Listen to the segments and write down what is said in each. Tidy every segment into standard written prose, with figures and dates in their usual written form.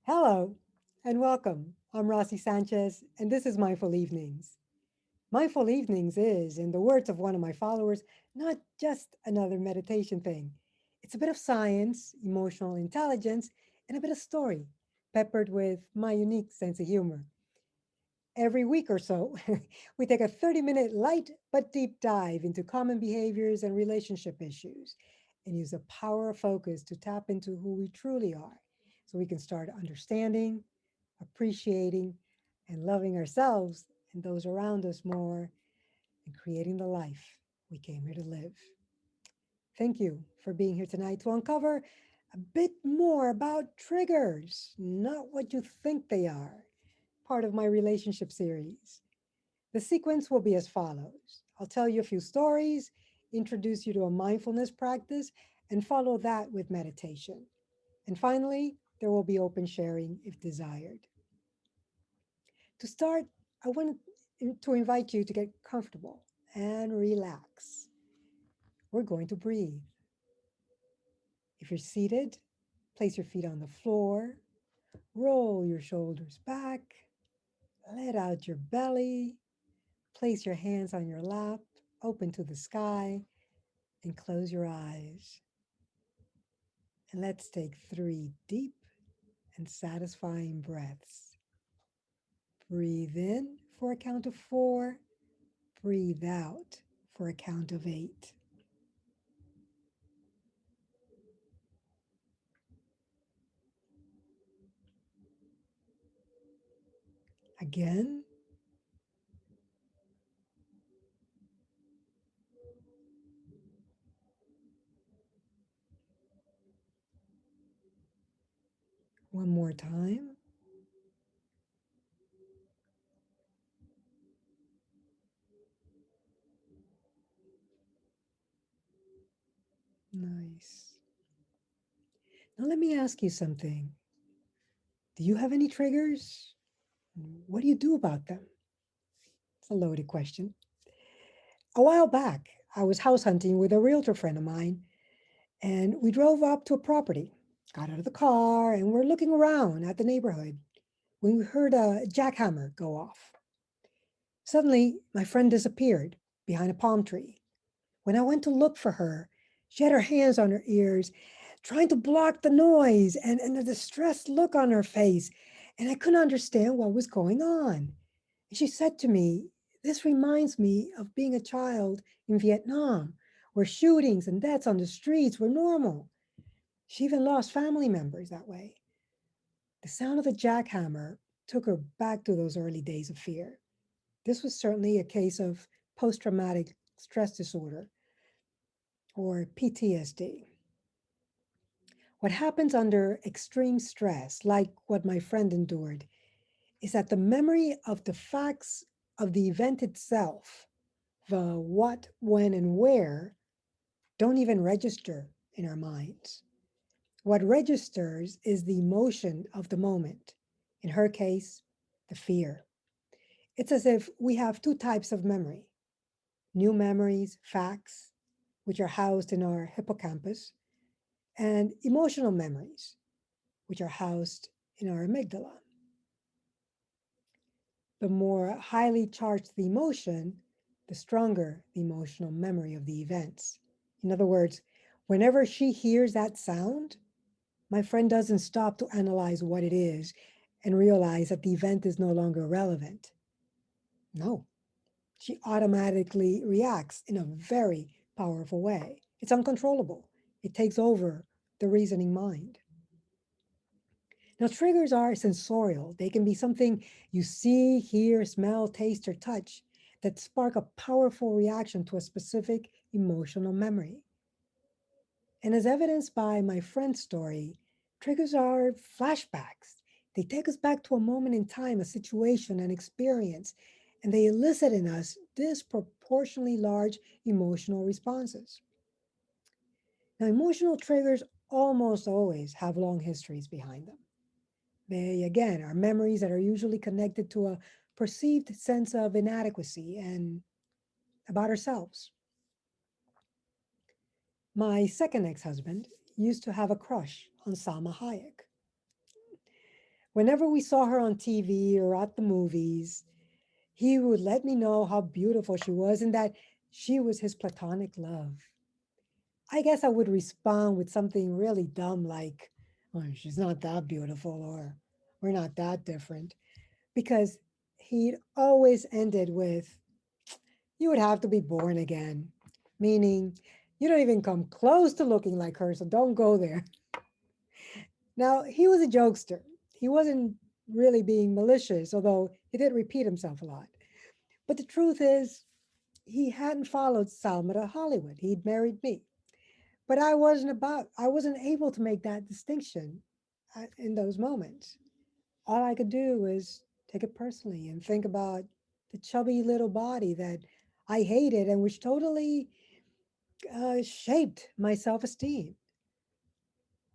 Hello and welcome. I'm Rossi Sanchez, and this is Mindful Evenings. Mindful Evenings is, in the words of one of my followers, not just another meditation thing. It's a bit of science, emotional intelligence, and a bit of story, peppered with my unique sense of humor. Every week or so, we take a 30-minute light but deep dive into common behaviors and relationship issues and use the power of focus to tap into who we truly are so we can start understanding, appreciating, and loving ourselves and those around us more and creating the life we came here to live. Thank you for being here tonight to uncover a bit more about triggers, not what you think they are, part of my relationship series. The sequence will be as follows. I'll tell you a few stories, introduce you to a mindfulness practice, and follow that with meditation. And finally, there will be open sharing if desired. To start, I want to invite you to get comfortable and relax. We're going to breathe. If you're seated, place your feet on the floor, roll your shoulders back, let out your belly, place your hands on your lap, open to the sky, and close your eyes. And let's take 3 deep and satisfying breaths. Breathe in for a count of 4, breathe out for a count of 8. Again, one more time. Nice. Now, let me ask you something. Do you have any triggers? What do you do about them? It's a loaded question. A while back, I was house hunting with a realtor friend of mine, and we drove up to a property, got out of the car, and we're looking around at the neighborhood when we heard a jackhammer go off. Suddenly, my friend disappeared behind a palm tree. When I went to look for her, she had her hands on her ears, trying to block the noise and a distressed look on her face. And I couldn't understand what was going on. And she said to me, "This reminds me of being a child in Vietnam, where shootings and deaths on the streets were normal." She even lost family members that way. The sound of the jackhammer took her back to those early days of fear. This was certainly a case of post traumatic stress disorder, or PTSD. What happens under extreme stress, like what my friend endured, is that the memory of the facts of the event itself, the what, when, and where, don't even register in our minds. What registers is the emotion of the moment. In her case, the fear. It's as if we have two types of memory: new memories, facts, which are housed in our hippocampus, and emotional memories, which are housed in our amygdala. The more highly charged the emotion, the stronger the emotional memory of the events. In other words, whenever she hears that sound, my friend doesn't stop to analyze what it is and realize that the event is no longer relevant. No, she automatically reacts in a very powerful way. It's uncontrollable. It takes over the reasoning mind. Now, triggers are sensorial. They can be something you see, hear, smell, taste, or touch that spark a powerful reaction to a specific emotional memory. And as evidenced by my friend's story, triggers are flashbacks. They take us back to a moment in time, a situation, an experience, and they elicit in us disproportionately large emotional responses. Now, emotional triggers almost always have long histories behind them. They, again, are memories that are usually connected to a perceived sense of inadequacy and about ourselves. My second ex husband used to have a crush on Salma Hayek. Whenever we saw her on TV or at the movies, he would let me know how beautiful she was and that she was his platonic love. I guess I would respond with something really dumb like, oh, she's not that beautiful, or we're not that different, because he'd always ended with, you would have to be born again, meaning you don't even come close to looking like her, so don't go there. Now, he was a jokester. He wasn't really being malicious, although he did repeat himself a lot. But the truth is, he hadn't followed Salma to Hollywood. He'd married me. But I wasn't able to make that distinction in those moments. All I could do was take it personally and think about the chubby little body that I hated and which totally shaped my self esteem.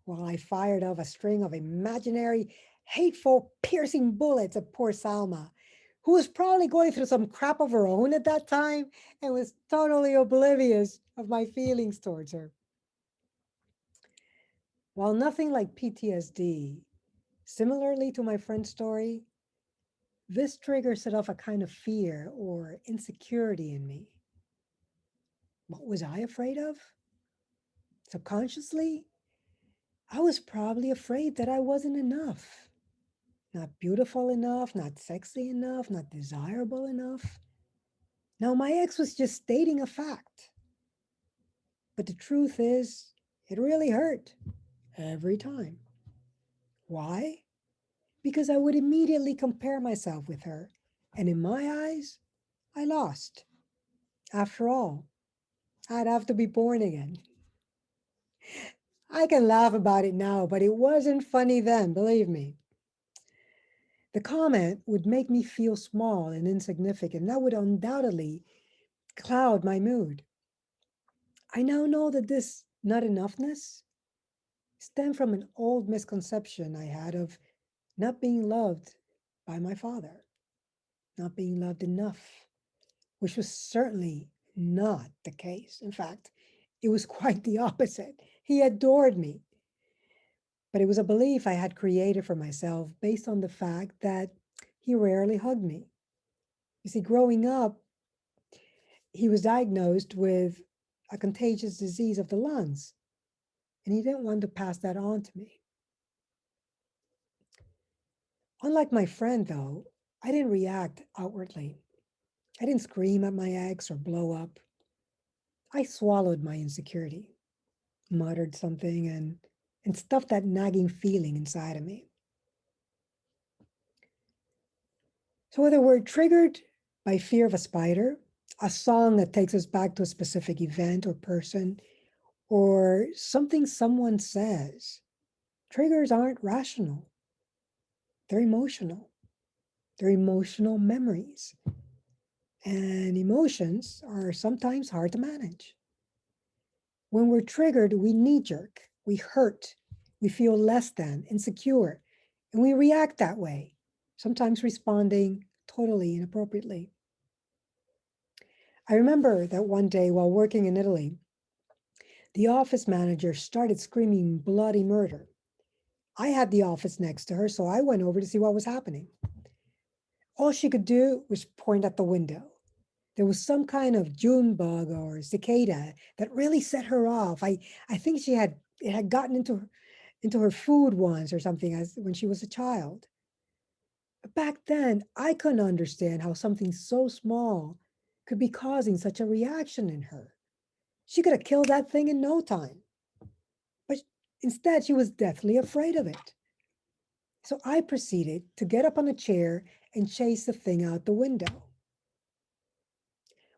While I fired off a string of imaginary, hateful, piercing bullets at poor Salma, who was probably going through some crap of her own at that time and was totally oblivious of my feelings towards her. While nothing like PTSD, similarly to my friend's story, this trigger set off a kind of fear or insecurity in me. What was I afraid of? Subconsciously, I was probably afraid that I wasn't enough. Not beautiful enough, not sexy enough, not desirable enough. Now, my ex was just stating a fact. But the truth is, it really hurt every time. Why? Because I would immediately compare myself with her. And in my eyes, I lost. After all, I'd have to be born again. I can laugh about it now, but it wasn't funny then, believe me. The comment would make me feel small and insignificant. That would undoubtedly cloud my mood. I now know that this not enoughness stemmed from an old misconception I had of not being loved by my father, not being loved enough, which was certainly not the case. In fact, it was quite the opposite. He adored me. But it was a belief I had created for myself based on the fact that he rarely hugged me. You see, growing up, he was diagnosed with a contagious disease of the lungs, and he didn't want to pass that on to me. Unlike my friend, though, I didn't react outwardly. I didn't scream at my ex or blow up. I swallowed my insecurity, muttered something, and stuffed that nagging feeling inside of me. So whether we're triggered by fear of a spider, a song that takes us back to a specific event or person, or something someone says, triggers aren't rational. They're emotional. They're emotional memories. And emotions are sometimes hard to manage. When we're triggered, we knee jerk, we hurt, we feel less than, insecure, and we react that way, sometimes responding totally inappropriately. I remember that one day while working in Italy, the office manager started screaming bloody murder. I had the office next to her, so I went over to see what was happening. All she could do was point at the window. There was some kind of June bug or cicada that really set her off. I think it had gotten into her food once or something as when she was a child. But back then, I couldn't understand how something so small could be causing such a reaction in her. She could have killed that thing in no time. But instead, she was deathly afraid of it. So I proceeded to get up on a chair and chase the thing out the window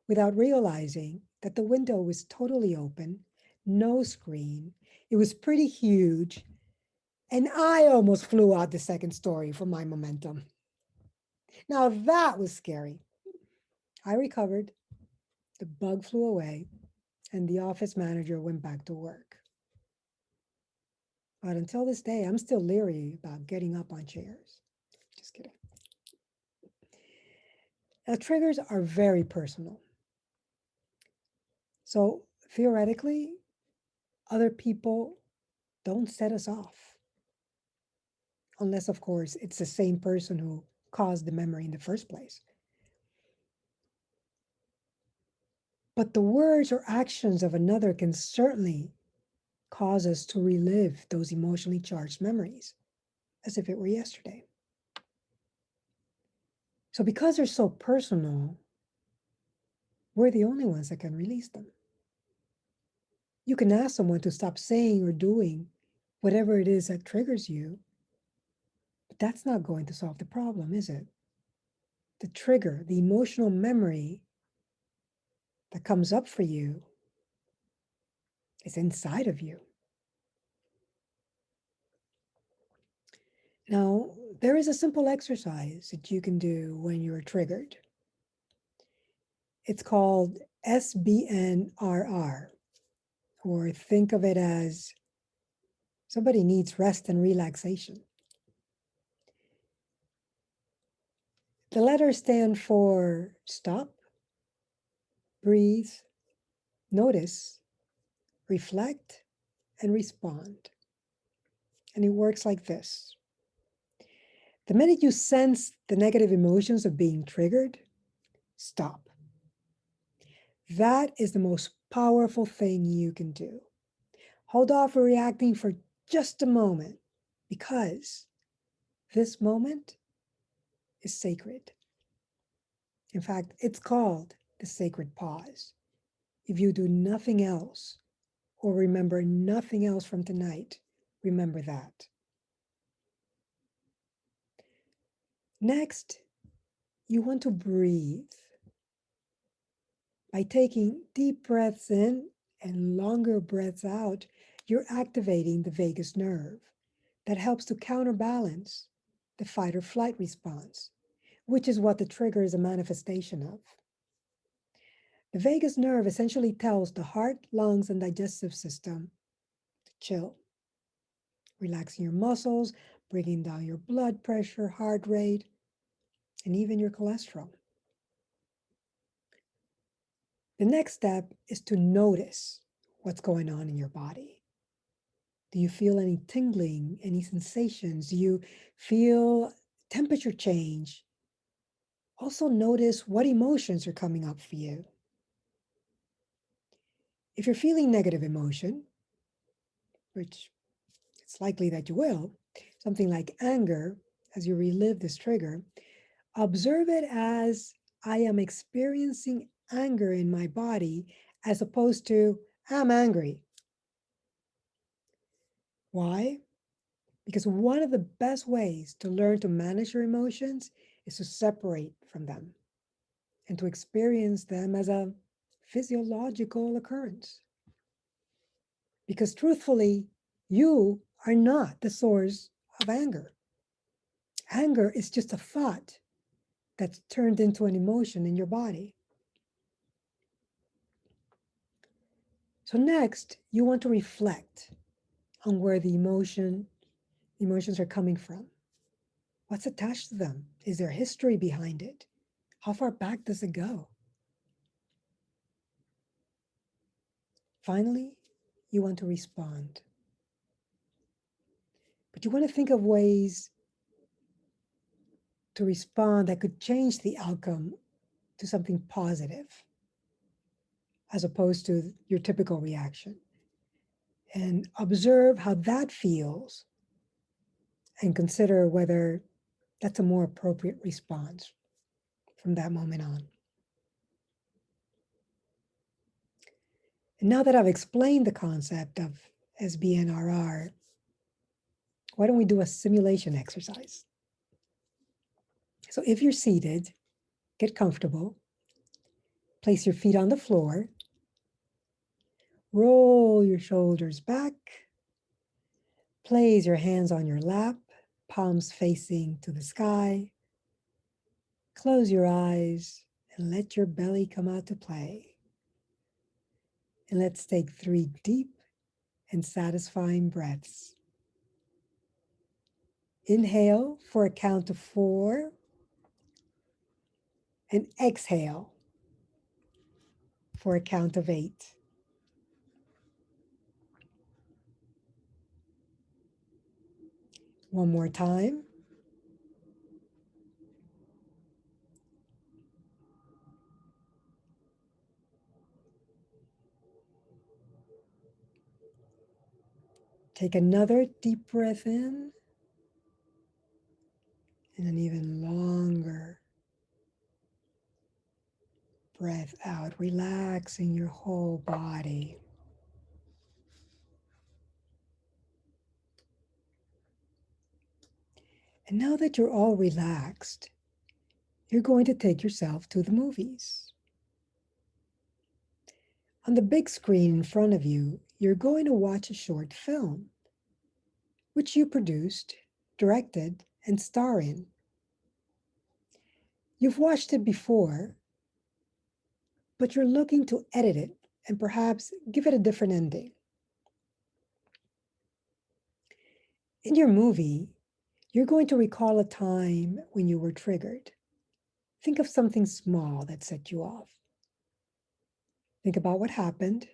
without realizing that the window was totally open, no screen. It was pretty huge, and I almost flew out the second story from my momentum. Now that was scary. I recovered, the bug flew away, and the office manager went back to work. But until this day, I'm still leery about getting up on chairs. Just kidding. Now, triggers are very personal. So theoretically, other people don't set us off. unless, of course, it's the same person who caused the memory in the first place. But the words or actions of another can certainly cause us to relive those emotionally charged memories as if it were yesterday. So, because they're so personal, we're the only ones that can release them. You can ask someone to stop saying or doing whatever it is that triggers you, but that's not going to solve the problem, is it? The trigger, the emotional memory that comes up for you is inside of you. Now, there is a simple exercise that you can do when you're triggered. It's called SBNRR, or think of it as somebody needs rest and relaxation. The letters stand for stop, breathe, notice, reflect, and respond. And it works like this. The minute you sense the negative emotions of being triggered, stop. That is the most powerful thing you can do. Hold off reacting for just a moment, because this moment is sacred. In fact, it's called the sacred pause. If you do nothing else or remember nothing else from tonight, remember that. Next, you want to breathe. By taking deep breaths in and longer breaths out, you're activating the vagus nerve that helps to counterbalance the fight or flight response, which is what the trigger is a manifestation of. The vagus nerve essentially tells the heart, lungs, and digestive system to chill, relaxing your muscles, bringing down your blood pressure, heart rate, and even your cholesterol. The next step is to notice what's going on in your body. Do you feel any tingling, any sensations? Do you feel temperature change? Also notice what emotions are coming up for you. If you're feeling negative emotion, which it's likely that you will, something like anger, as you relive this trigger, observe it as I am experiencing anger in my body, as opposed to I'm angry. Why? Because one of the best ways to learn to manage your emotions is to separate from them and to experience them as a physiological occurrence. Because truthfully, you are not the source of anger. Anger is just a thought that's turned into an emotion in your body. So next, you want to reflect on where the emotions are coming from. What's attached to them? Is there history behind it? How far back does it go? Finally, you want to respond. But you want to think of ways to respond that could change the outcome to something positive, as opposed to your typical reaction. And observe how that feels and consider whether that's a more appropriate response from that moment on. And now that I've explained the concept of SBNRR, why don't we do a simulation exercise? So if you're seated, get comfortable, place your feet on the floor, roll your shoulders back, place your hands on your lap, palms facing to the sky, close your eyes and let your belly come out to play. And let's take 3 deep and satisfying breaths. Inhale for a count of 4 and exhale for a count of 8. One more time. Take another deep breath in and an even longer breath out, relaxing your whole body. And now that you're all relaxed, you're going to take yourself to the movies. On the big screen in front of you, you're going to watch a short film, which you produced, directed, and star in. You've watched it before, but you're looking to edit it and perhaps give it a different ending. In your movie, you're going to recall a time when you were triggered. Think of something small that set you off. Think about what happened,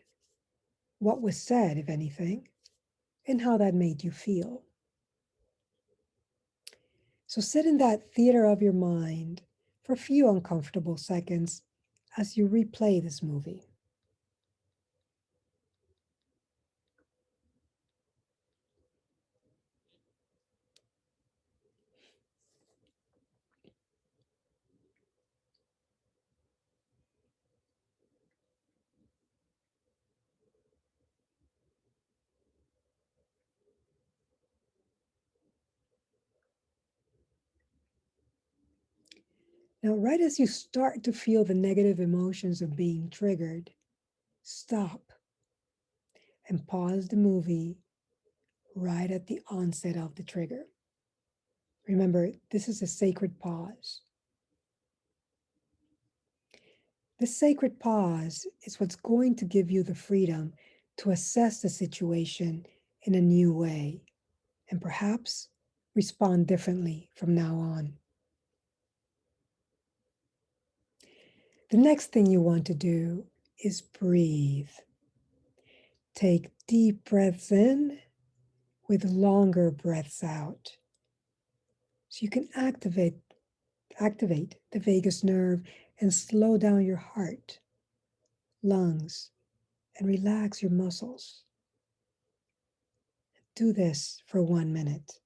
what was said, if anything, and how that made you feel. So sit in that theater of your mind for a few uncomfortable seconds as you replay this movie. Now, right as you start to feel the negative emotions of being triggered, stop and pause the movie right at the onset of the trigger. Remember, this is a sacred pause. This sacred pause is what's going to give you the freedom to assess the situation in a new way and perhaps respond differently from now on. The next thing you want to do is breathe. Take deep breaths in with longer breaths out. So you can activate the vagus nerve and slow down your heart, lungs, and relax your muscles. Do this for 1 minute.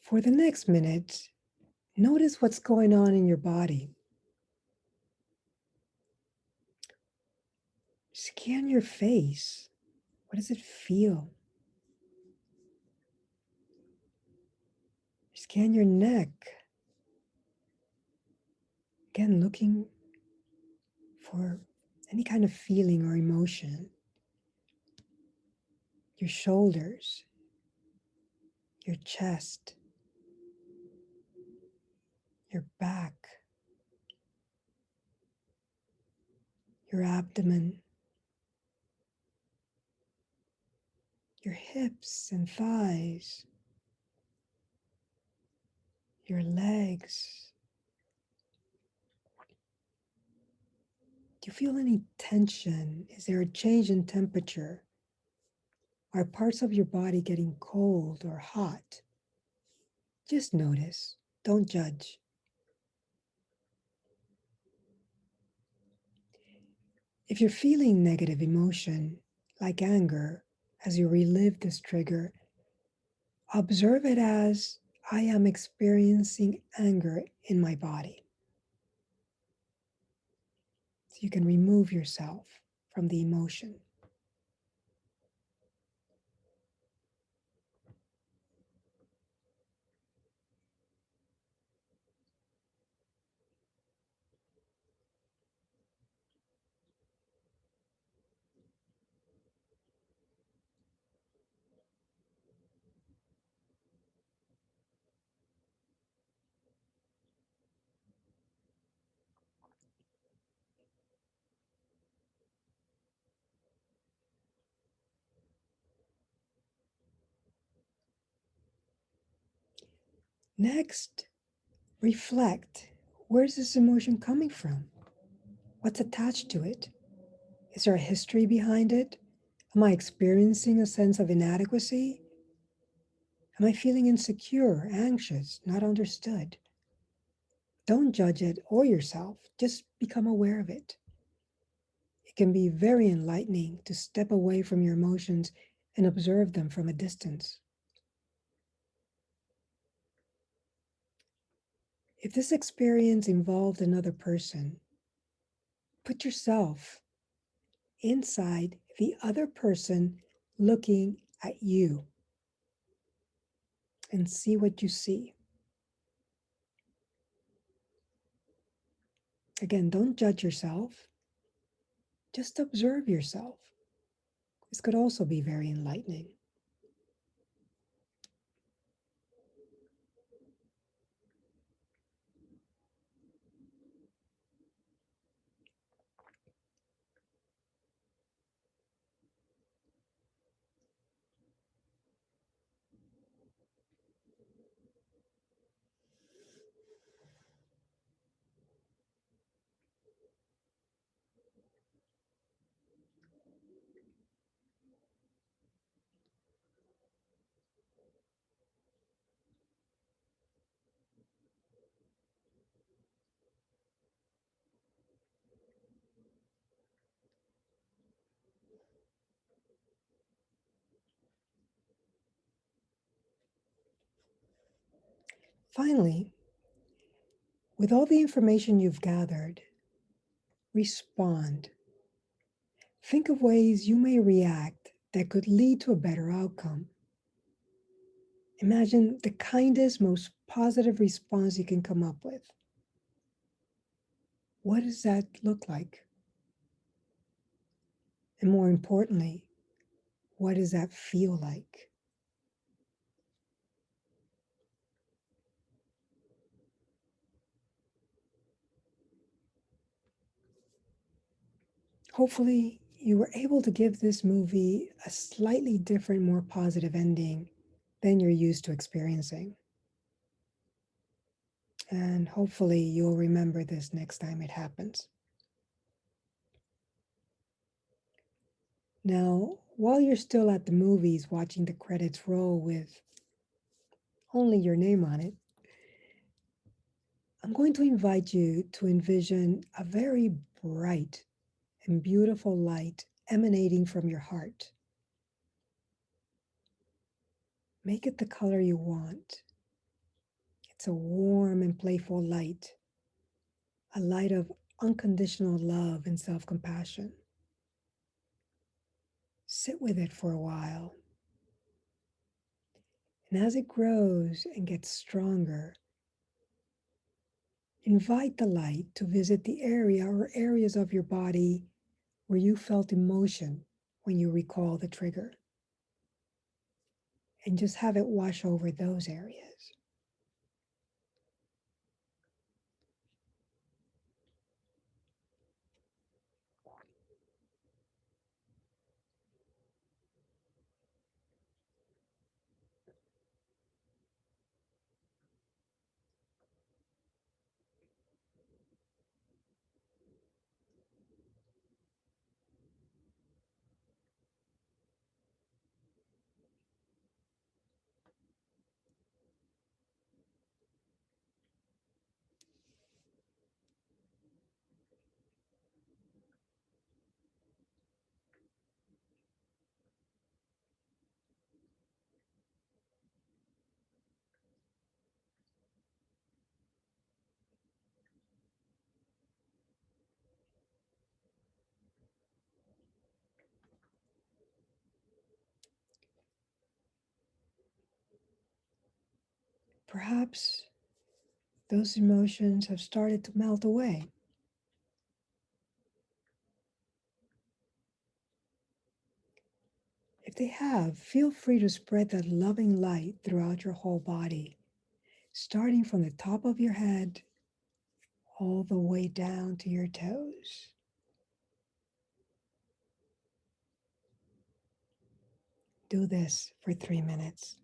For the next minute, notice what's going on in your body. Scan your face. What does it feel? Scan your neck. Again, looking for any kind of feeling or emotion. Your shoulders, your chest, your back, your abdomen, your hips and thighs, your legs. Do you feel any tension? Is there a change in temperature? Are parts of your body getting cold or hot? Just notice, don't judge. If you're feeling negative emotion, like anger, as you relive this trigger, Observe it as I am experiencing anger in my body. So you can remove yourself from the emotion. Next, reflect. Where's this emotion coming from? What's attached to it? Is there a history behind it? Am I experiencing a sense of inadequacy? Am I feeling insecure, anxious, not understood? Don't judge it or yourself, just become aware of it. It can be very enlightening to step away from your emotions and observe them from a distance. If this experience involved another person, put yourself inside the other person looking at you and see what you see. Again, don't judge yourself, just observe yourself. This could also be very enlightening. Finally, with all the information you've gathered, respond. Think of ways you may react that could lead to a better outcome. Imagine the kindest, most positive response you can come up with. What does that look like? And more importantly, what does that feel like? Hopefully, you were able to give this movie a slightly different, more positive ending than you're used to experiencing. And hopefully, you'll remember this next time it happens. Now, while you're still at the movies watching the credits roll with only your name on it, I'm going to invite you to envision a very bright and beautiful light emanating from your heart. Make it the color you want. It's a warm and playful light, a light of unconditional love and self compassion. Sit with it for a while. And as it grows and gets stronger, invite the light to visit the area or areas of your body where you felt emotion when you recall the trigger. And just have it wash over those areas. perhaps those emotions have started to melt away. If they have, feel free to spread that loving light throughout your whole body, starting from the top of your head all the way down to your toes. Do this for 3 minutes.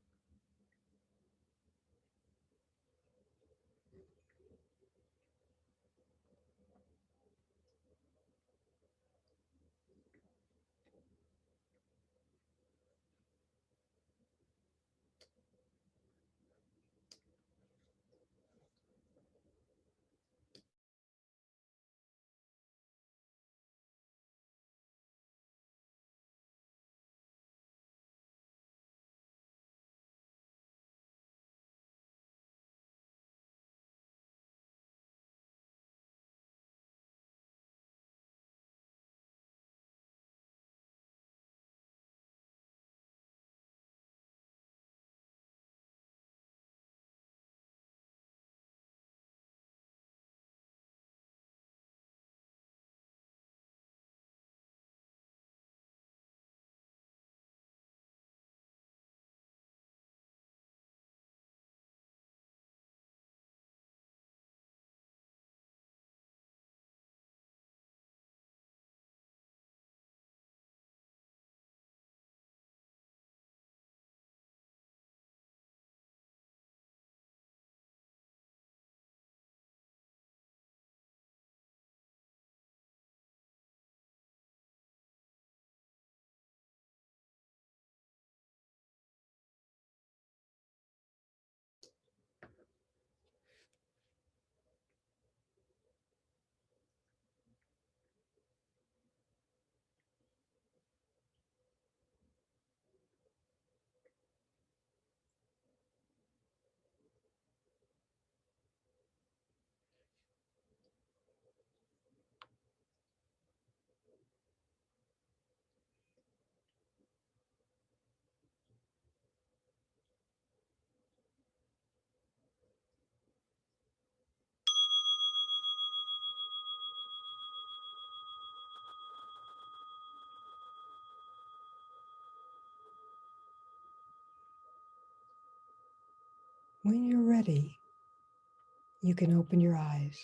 When you're ready, you can open your eyes.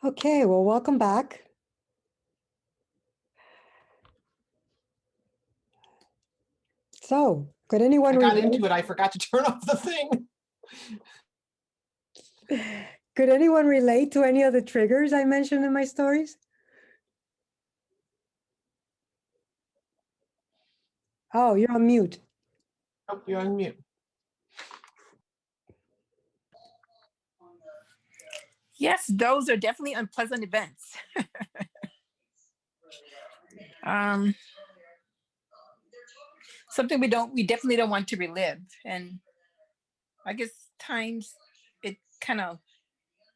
Okay, well, welcome back. So, could anyone I got relate? into it. I forgot to turn off the thing. Could anyone relate to any of the triggers I mentioned in my stories? Oh, you're on mute. Oh, you're on mute. Yes, those are definitely unpleasant events. Something we definitely don't want to relive. And I guess times it kind of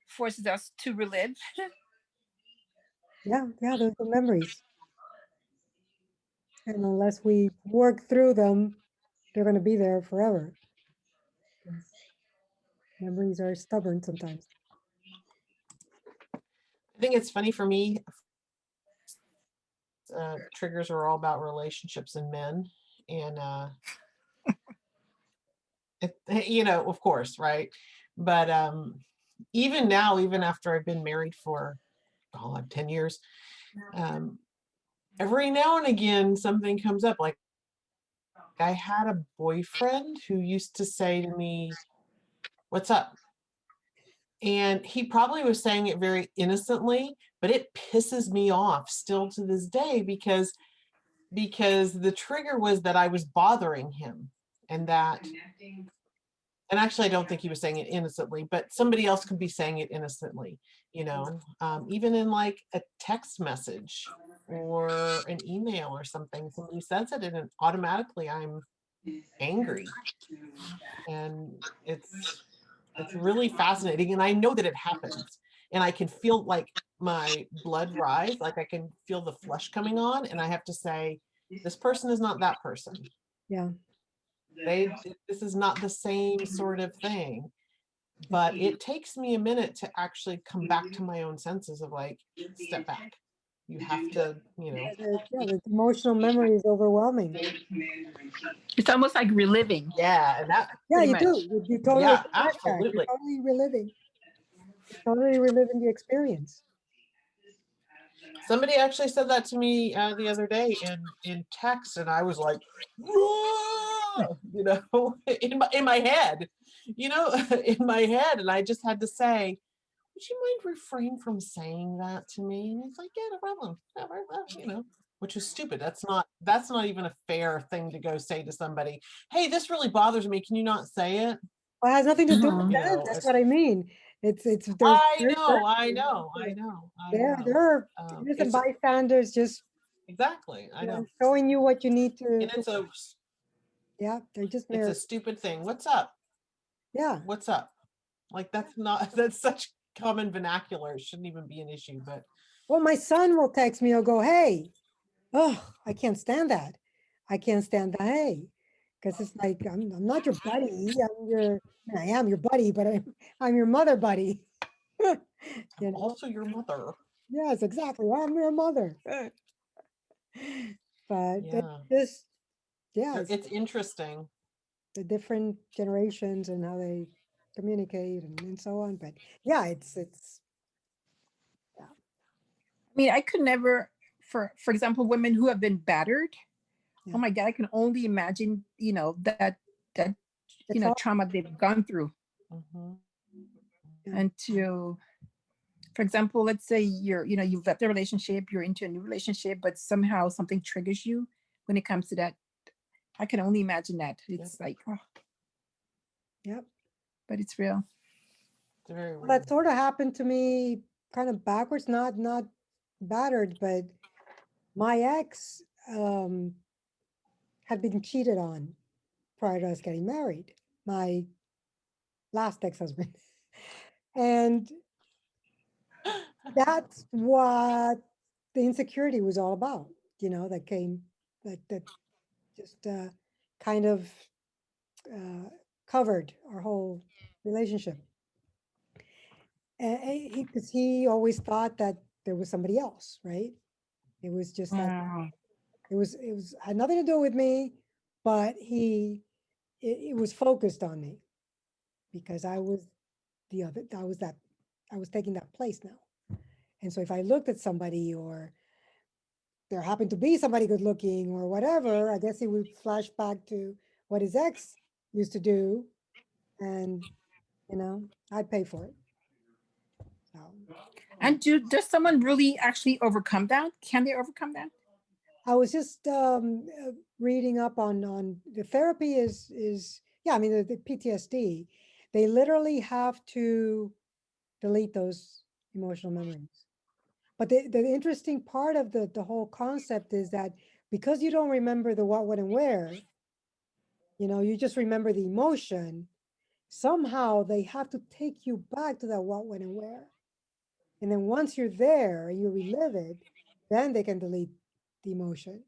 forces us to relive. Yeah, those are memories. And unless we work through them, they're going to be there forever. Memories are stubborn sometimes. I think it's funny for me. Triggers are all about relationships and men, and you know, of course, right? But even now, even after I've been married for 10 years, every now and again something comes up. Like I had a boyfriend who used to say to me, "What's up?" And he probably was saying it very innocently, but it pisses me off still to this day because the trigger was that I was bothering him, and actually I don't think he was saying it innocently, but somebody else could be saying it innocently, you know, even in like a text message or an email or something, somebody says it and automatically I'm angry. And it's really fascinating, and I know that it happens, and I can feel like my blood rise, like I can feel the flush coming on, and I have to say, this person is not that person. Yeah. This is not the same sort of thing. But it takes me a minute to actually come back to my own senses of like, step back. You have to, The emotional memory is overwhelming. It's almost like reliving. Yeah, and that Yeah, pretty you much. do. You totally Yeah, flashback. You're absolutely. totally reliving. You're totally reliving the experience. Somebody actually said that to me the other day in text, and I was like, "Whoa!" in my head, in my head, and I just had to say, would you mind refrain from saying that to me? And he's like, yeah, no problem. Which is stupid. That's not even a fair thing to go say to somebody. Hey, this really bothers me. Can you not say it? Well, it has nothing to do with Mhm. that. That's what I mean. It's there's I very know, I know, I know, I there know. are innocent It's bystanders just exactly, I know. showing you what you need to. And Yeah, they're just it's a mirrors. stupid thing. What's up? Yeah. What's up? Like that's such common vernacular. It shouldn't even be an issue, but Well, my son will text me or go, "Hey, oh, I can't stand that. I can't stand the hey," because it's like I'm not your buddy. I am your buddy, but I'm your mother buddy. I'm also your mother. Yes, exactly. I'm your mother. But Yeah. just yeah, It's interesting. the different generations and how they communicate and so on. But yeah, it's I mean, I could never, for example, women who have been battered. Yeah. Oh my God, I can only imagine, that it's all trauma they've gone through. Mhm. And for example, let's say you've left a relationship, you're into a new relationship, but somehow something triggers you when it comes to that. I can only imagine that. It's like, oh, yep. but it's real. It's very Well, real. that sort of happened to me kind of backwards, not battered, but my ex had been cheated on prior to us getting married. My last ex-husband. And that's what the insecurity was all about, that came that just kind of covered our whole relationship. And because he always thought that there was somebody else, right? It was just that Mm. it was had nothing to do with me, but it was focused on me because I was I was taking that place now. And so if I looked at somebody or there happened to be somebody good looking or whatever, I guess he would flash back to what his ex used to do, and I'd pay for it. So And does someone really actually overcome that? Can they overcome that? I was just reading up on the therapy is yeah, I mean the PTSD, they literally have to delete those emotional memories. But the interesting part of the whole concept is that because you don't remember the what, when, and where, you just remember the emotion, somehow they have to take you back to that what, when, and where. And then once you're there, you relive it, then they can delete the emotion.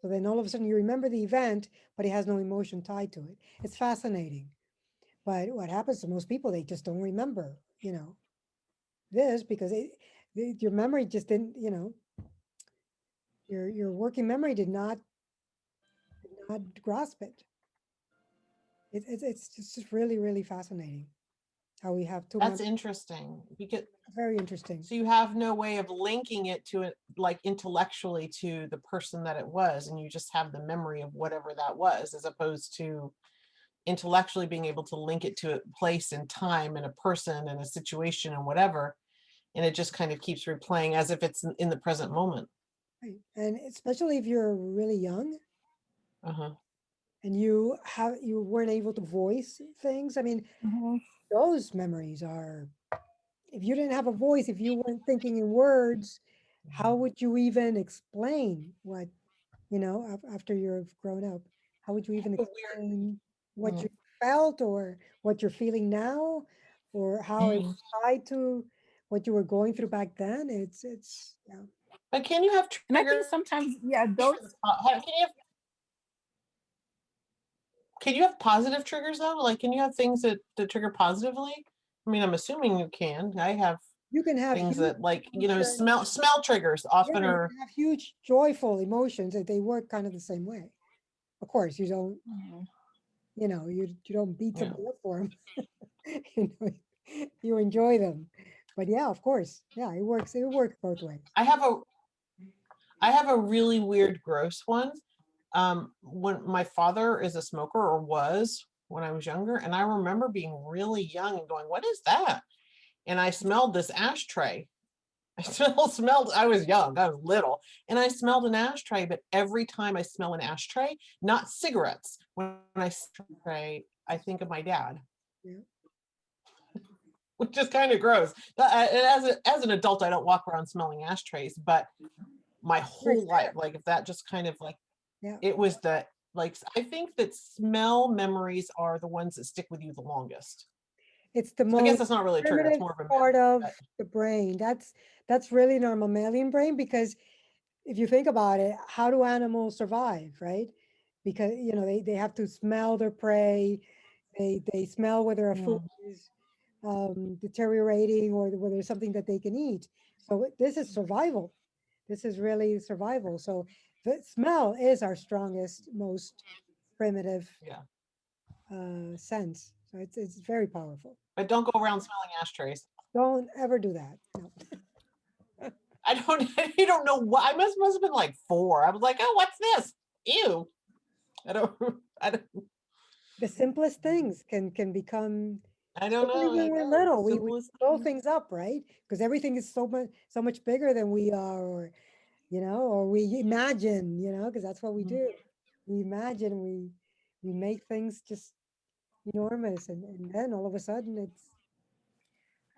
So then all of a sudden you remember the event, but it has no emotion tied to it. It's fascinating. But what happens to most people, they just don't remember, this because your memory just didn't, your working memory did not grasp it. It's just really, really fascinating how we have two That's memories. interesting because Very interesting. so you have no way of linking it to it like intellectually to the person that it was, and you just have the memory of whatever that was, as opposed to intellectually being able to link it to a place and time and a person and a situation and whatever. And it just kind of keeps replaying as if it's in the present moment. Right. And especially if you're really young Uh-huh. and you weren't able to voice things. I mean, Mhm. those memories are, if you didn't have a voice, if you weren't thinking in words, how would you even explain what, after you've grown up? How would you even It's a weird. explain what you Mm. felt or what you're feeling now or how it's Mhm. tied to what you were going through back then? Yeah. But can you have And I think triggers? sometimes, yeah, those. Can you have Can you have positive triggers though? Like, can you have things that trigger positively? I mean, I'm assuming you can. I have You can have things huge that, like, emotions. smell triggers Yeah, often you are. can have huge joyful emotions and they work kind of the same way. Of course, you don't, Mhm. you don't beat Yeah. somebody up for them. you know, you enjoy them. But yeah, of course. Yeah, it works. It works both ways. I have a really weird, gross one. When my father is a smoker, or was when I was younger, and I remember being really young and going, "What is that?" And I smelled this ashtray. I still smelled, I was young, I was little, and I smelled an ashtray, but every time I smell an ashtray, not cigarettes, when I spray, I think of my dad, Yeah. which is kind of gross. And as an adult, I don't walk around smelling ashtrays, but my Right whole life, there. like, if that just kind of like, Yeah. it was that, like, I think that smell memories are the ones that stick with you the longest. It's the So I guess most that's not really a trigger, it's primitive more of a part memory, of but the brain. That's really in our mammalian brain because if you think about it, how do animals survive, right? Because they have to smell their prey, they smell whether a food Yeah. is deteriorating or whether it's something that they can eat. So this is survival. This is really survival. So the smell is our strongest, most primitive yeah. sense. So it's very powerful. But don't go around smelling ashtrays. Don't ever do that. No. I don't, you don't know what, I must have been like 4. I was like, oh, what's this? Ew. I don't, I don't, The simplest things can become, I don't especially know. when Like, we're oh, little, we simplest blow things. things up, right? Because everything is so much bigger than we are, or or we imagine, because that's what we Mhm. do. We imagine, we make things just enormous, and then all of a sudden it's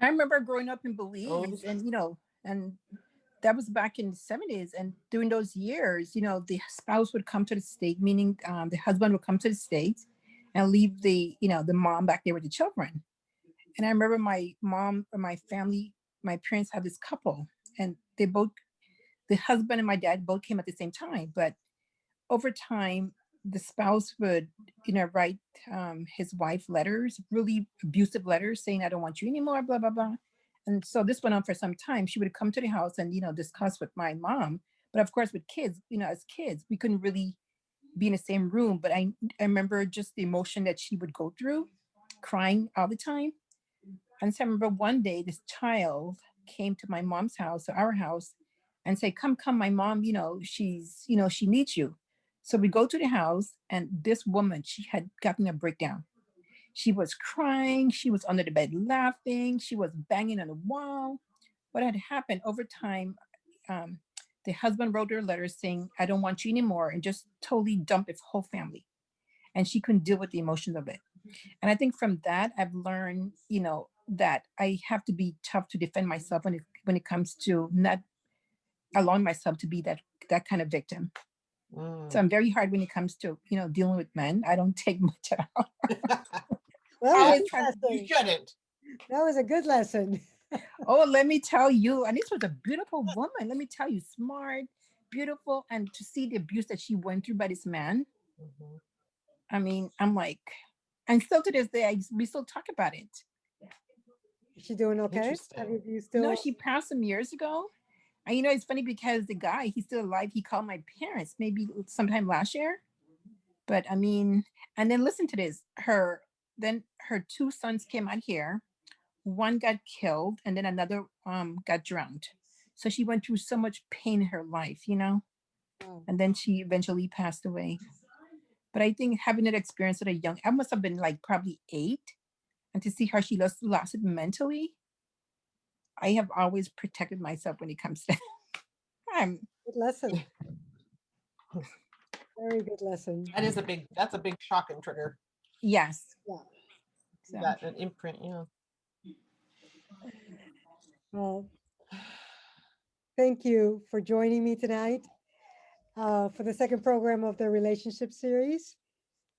I remember growing up in Oh, Belize, and and that was back in the 70s. And during those years, the spouse would come to the state, meaning the husband would come to the States and leave the mom back there with the children. And I remember my mom or my family, my parents had this couple, and they both, the husband and my dad both came at the same time. But over time, the spouse would, write his wife letters, really abusive letters saying, I don't want you anymore, blah, blah, blah. And so this went on for some time. She would come to the house and, discuss with my mom. But of course, with kids, as kids, we couldn't really be in the same room. But I remember just the emotion that she would go through, crying all the time. And so I remember one day this child came to my mom's house, to our house, and say, come, my mom, she needs you. So we go to the house, and this woman, she had gotten a breakdown. She was crying, she was under the bed laughing, she was banging on the wall. What had happened over time, um, the husband wrote her a letter saying, I don't want you anymore, and just totally dumped his whole family. And she couldn't deal with the emotions of it. And I think from that, I've learned, that I have to be tough to defend myself when it comes to not allowing myself to be that kind of victim. So mm. I'm very hard when it comes to dealing with men. I don't take much at all. well, that was a As Always good trying. you lesson. shouldn't. That was a good lesson. Oh, let me tell you, and this was a beautiful woman. Let me tell you, smart, beautiful, and to see the abuse that she went through by this man. Mhm. I mean, I'm like, and still to this day, we still talk about it. Is she doing okay? Have Interesting. you No, still? she passed some years ago. And it's funny because the guy, he's still alive. He called my parents maybe sometime last year. But I mean, and then listen to this. Her 2 sons came out here. One got killed, and then another got drowned. So she went through so much pain in her life. Oh, And then she eventually passed away. But I think having that experience at a young, I must have been like probably 8, and to see how she lost it mentally, I have always protected myself when it comes to that. I'm good lesson. Very good lesson. That's a big shock and trigger. yes. Yeah. So That an imprint, yeah. Well, thank you for joining me tonight for the second program of the relationship series.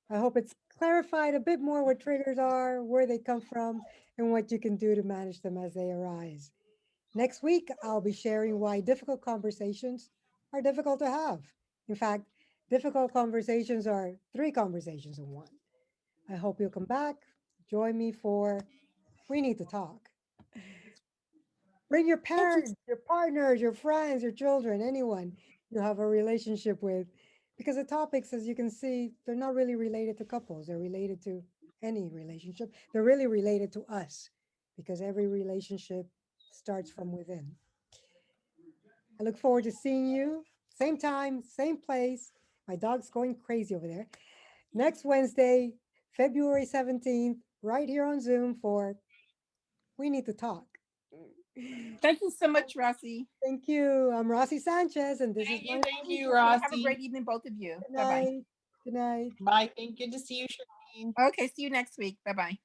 I hope it's clarified a bit more what triggers are, where they come from, and what you can do to manage them as they arise. Next week, I'll be sharing why difficult conversations are difficult to have. In fact, difficult conversations are 3 conversations in one. I hope you'll come back. Join me for We Need to Talk. Bring your Thank you. parents, your partners, your friends, your children, anyone you have a relationship with. Because the topics, as you can see, they're not really related to couples. They're related to any relationship. They're really related to us because every relationship starts from within. I look forward to seeing you. Same time, same place. My dog's going crazy over there. Next Wednesday, February 17th, right here on Zoom for We Need to Talk. Thank you so much, Rossi. Thank you. I'm Rossi Sanchez, and this is Mindful Thank you, Evenings. Have a Rossi. great evening, both of you. Good Bye bye. night. Good night. Bye. Thank you. Good to see you, Charlene. Okay, see you next week. Bye bye.